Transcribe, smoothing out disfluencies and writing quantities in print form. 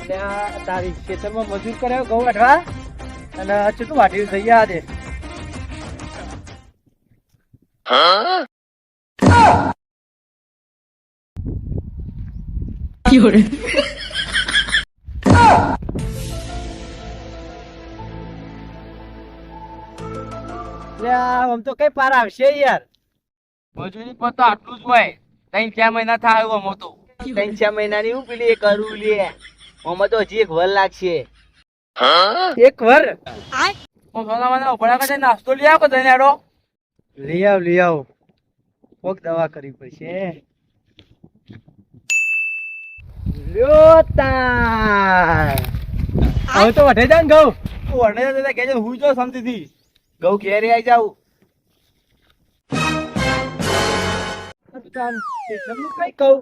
એટલે આ તારી ખેતરમાં મજૂર કર્યો ઘઉં વાઢવા અને ચેટલું વાઢ્યું થઈ ગયા દે આમ તો કઈ પાર આવશે યાર મજૂરી પર તો આટલું જ હોય 3-4 મહિના થાય આમ તો 3-4 મહિનાની હું પેલી એ કરું લે આમાં તો હજી એક વર લાગશે એક વર હું સોનામાના ઉભા કરે નાસ્તો લઈ આવો તને આડો લઈ આવ કોક દવા કરવી પડશે લ્યો તા હવે તો વઢે જા ને ઘઉં વરણે જતા કેજે હું જો શાંતિથી ઘઉં ઘેરે આવી જાવ કઈ કહું